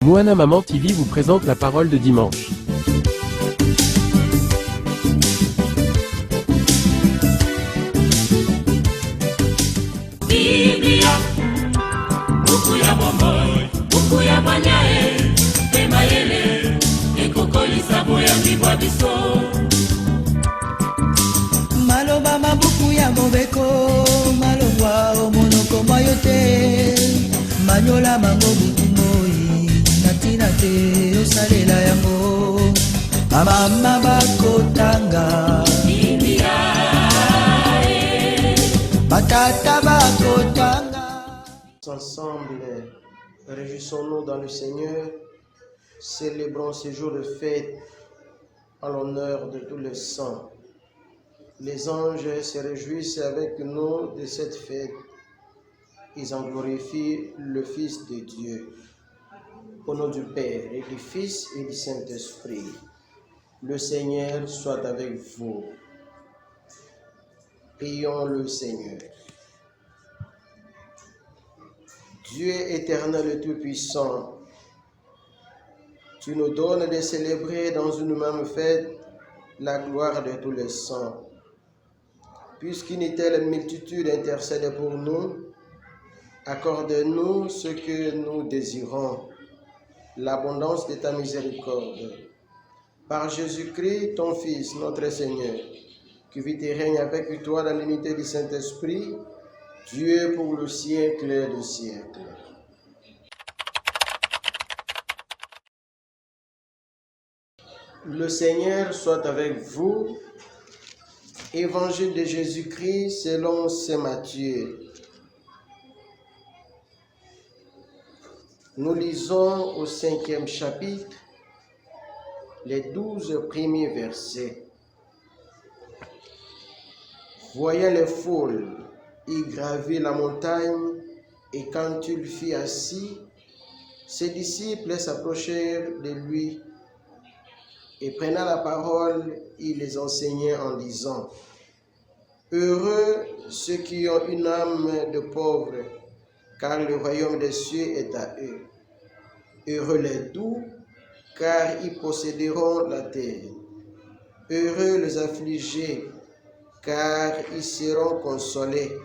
Moana Maman TV vous présente la parole de dimanche. Biblia, buku ya bomoi, buku ya banyae, pemayele, ekokolisa boya mbibwa biso. Maloba mabuku ya mobeko, malongwa omonoko mayote, manyola mango buku moi, natina te osalela yango, mama bakotanga. Biblia, batata bakotanga. Ensemble, réjouissons-nous dans le Seigneur, célébrons ce jour de fête en l'honneur de tous les saints. Les anges se réjouissent avec nous de cette fête. Ils en glorifient le Fils de Dieu. Au nom du Père et du Fils et du Saint-Esprit, le Seigneur soit avec vous. Prions le Seigneur. Dieu éternel et tout-puissant, tu nous donnes de célébrer dans une même fête la gloire de tous les saints. Puisqu'une telle multitude intercède pour nous, accorde-nous ce que nous désirons, l'abondance de ta miséricorde. Par Jésus-Christ, ton Fils, notre Seigneur, qui vit et règne avec toi dans l'unité du Saint-Esprit, Dieu pour le siècle des siècles. Le Seigneur soit avec vous. Évangile de Jésus-Christ selon saint Matthieu. Nous lisons au 5e chapitre les 12 premiers versets. Voyant les foules, il gravit la montagne, et quand il fut assis, ses disciples s'approchèrent de lui, et prenant la parole, il les enseignait en disant: Heureux ceux qui ont une âme de pauvre, car le royaume des cieux est à eux. Heureux les doux, car ils posséderont la terre. Heureux les affligés, car ils seront consolés.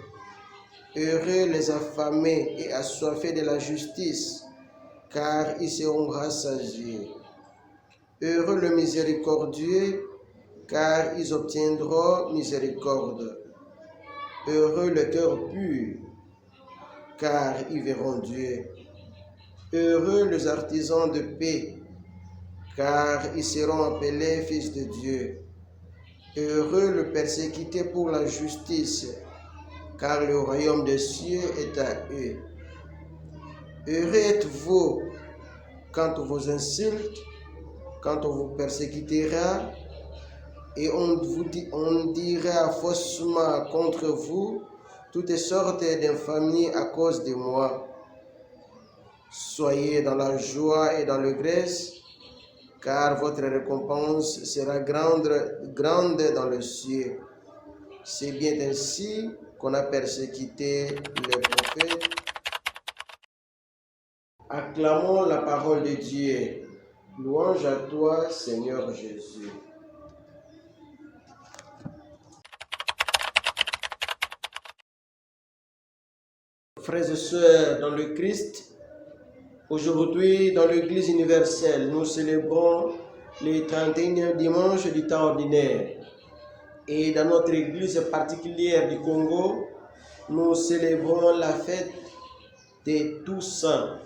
Heureux les affamés et assoiffés de la justice, car ils seront rassasiés. Heureux les miséricordieux, car ils obtiendront miséricorde. Heureux le cœur pur, car ils verront Dieu. Heureux les artisans de paix, car ils seront appelés fils de Dieu. Heureux le persécuté pour la justice, car le royaume des cieux est à eux. Heureux êtes-vous quand on vous insulte, quand on vous persécutera, et on dira faussement contre vous toutes sortes d'infamies à cause de moi. Soyez dans la joie et dans l'allégresse, car votre récompense sera grande dans le ciel. C'est bien ainsi qu'on a persécuté les prophètes. Acclamons la parole de Dieu. Louange à toi, Seigneur Jésus. Frères et sœurs dans le Christ, aujourd'hui dans l'Église universelle, nous célébrons le 31e dimanche du temps ordinaire. Et dans notre Église particulière du Congo, nous célébrons la fête des Toussaint.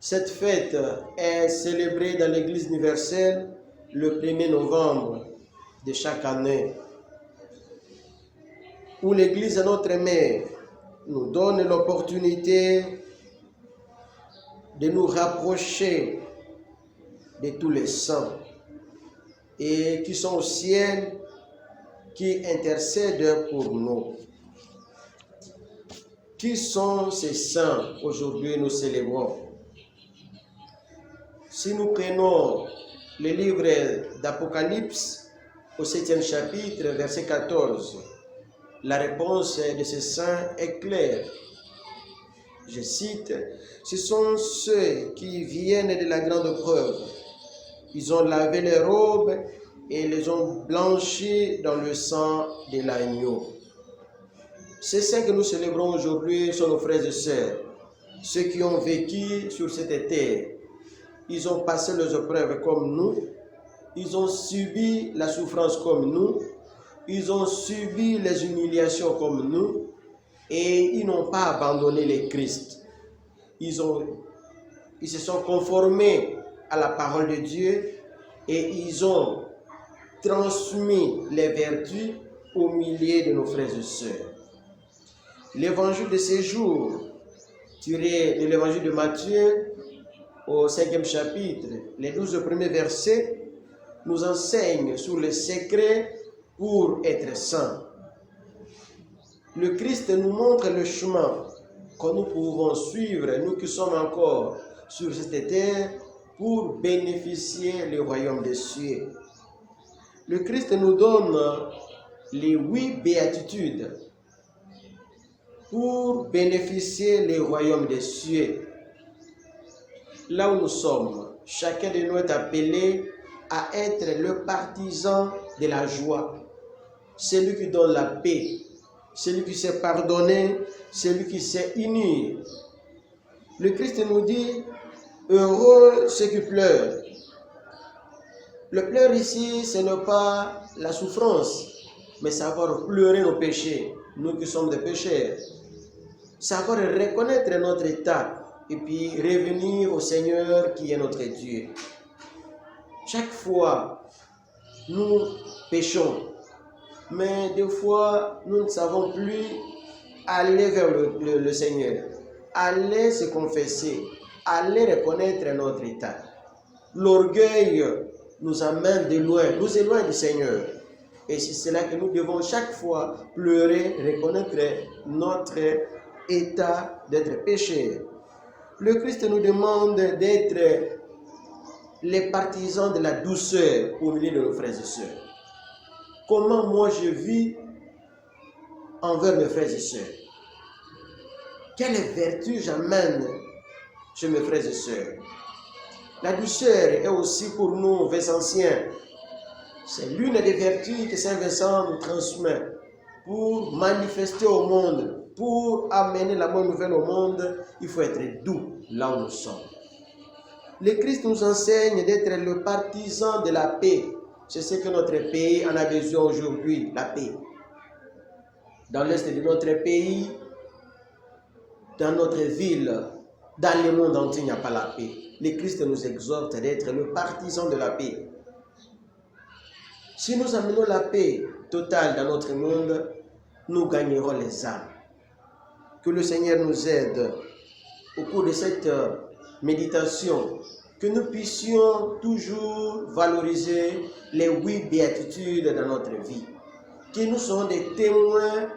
Cette fête est célébrée dans l'Église universelle le 1er novembre de chaque année, où l'Église de notre Mère nous donne l'opportunité de nous rapprocher de tous les saints et qui sont au ciel, qui intercèdent pour nous. Qui sont ces saints aujourd'hui nous célébrons? Si nous prenons le livre d'Apocalypse au 7e chapitre, verset 14, la réponse de ces saints est claire. Je cite, ce sont ceux qui viennent de la grande preuve. Ils ont lavé leurs robes et les ont blanchis dans le sang de l'agneau. C'est ça que nous célébrons aujourd'hui sur nos frères et sœurs, ceux qui ont vécu sur cette terre. Ils ont passé les épreuves comme nous, ils ont subi la souffrance comme nous, ils ont subi les humiliations comme nous, et ils n'ont pas abandonné le Christ. Ils se sont conformés à la parole de Dieu et ils ont transmis les vertus au milieu de nos frères et sœurs. L'évangile de ces jours, tiré de l'évangile de Matthieu, au 5e chapitre, les 12 premiers versets, nous enseignent sur le secret pour être saint. Le Christ nous montre le chemin que nous pouvons suivre, nous qui sommes encore sur cette terre, pour bénéficier du royaume des cieux. Le Christ nous donne les 8 béatitudes pour bénéficier du royaume des cieux. Là où nous sommes, chacun de nous est appelé à être le partisan de la joie, celui qui donne la paix, celui qui sait pardonner, celui qui sait unir. Le Christ nous dit, heureux ceux qui pleurent. Le pleur ici, ce n'est pas la souffrance, mais savoir pleurer nos péchés, nous qui sommes des pécheurs. Savoir reconnaître notre état et puis revenir au Seigneur qui est notre Dieu. Chaque fois, nous péchons, mais des fois, nous ne savons plus aller vers le Seigneur, aller se confesser, aller reconnaître notre état. L'orgueil nous amène de loin, nous éloigne du Seigneur. Et c'est cela que nous devons chaque fois pleurer, reconnaître notre état d'être pécheur. Le Christ nous demande d'être les partisans de la douceur au milieu de nos frères et sœurs. Comment moi je vis envers mes frères et sœurs? Quelle vertu j'amène chez mes frères et sœurs? La douceur est aussi pour nous, Vincentiens, c'est l'une des vertus que Saint Vincent nous transmet pour manifester au monde, pour amener la bonne nouvelle au monde. Il faut être doux là où nous sommes. Le Christ nous enseigne d'être le partisan de la paix. C'est ce que notre pays en a besoin aujourd'hui, la paix. Dans l'est de notre pays, dans notre ville, dans le monde entier, il n'y a pas la paix. Le Christ nous exhorte d'être le partisan de la paix. Si nous amenons la paix totale dans notre monde, nous gagnerons les âmes. Que le Seigneur nous aide au cours de cette méditation, que nous puissions toujours valoriser les 8 béatitudes dans notre vie, que nous soyons des témoins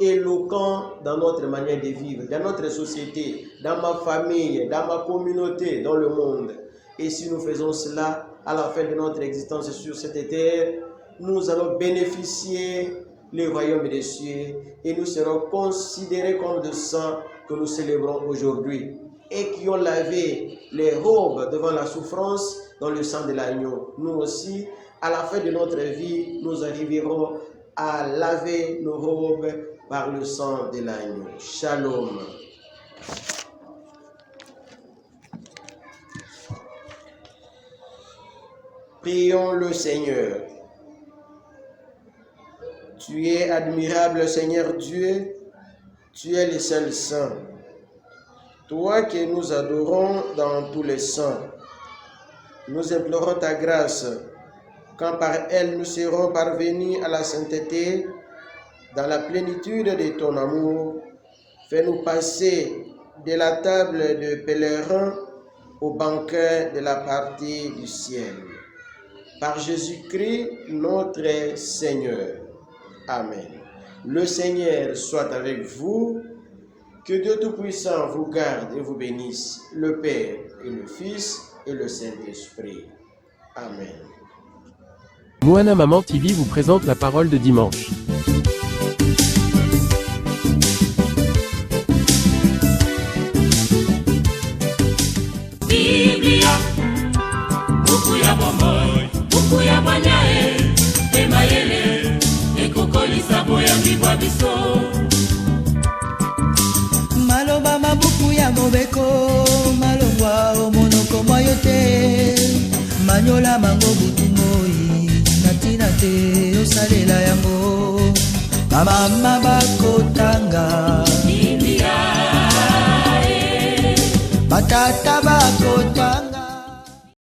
éloquents dans notre manière de vivre, dans notre société, dans ma famille, dans ma communauté, dans le monde. Et si nous faisons cela, à la fin de notre existence sur cette terre, nous allons bénéficier du royaume des cieux et nous serons considérés comme des saints que nous célébrons aujourd'hui et qui ont lavé les robes devant la souffrance dans le sang de l'agneau. Nous aussi, à la fin de notre vie, nous arriverons à laver nos robes par le sang de l'agneau. Shalom. Prions le Seigneur. Tu es admirable, Seigneur Dieu, tu es le seul saint. Toi que nous adorons dans tous les saints, nous implorons ta grâce, quand par elle nous serons parvenus à la sainteté, dans la plénitude de ton amour. Fais-nous passer de la table de pèlerins au banquet de la partie du ciel. Par Jésus-Christ, notre Seigneur. Amen. Le Seigneur soit avec vous. Que Dieu Tout-Puissant vous garde et vous bénisse, le Père et le Fils et le Saint-Esprit. Amen. Moana Maman TV vous présente la parole de dimanche. lisabo ya mbibwa biso. Maloba mabuku ya mobeko malongwa omonoko mwayo te. Manyola mango butu moi natina te osalela yango. Bamama bakotanga batata bakotanga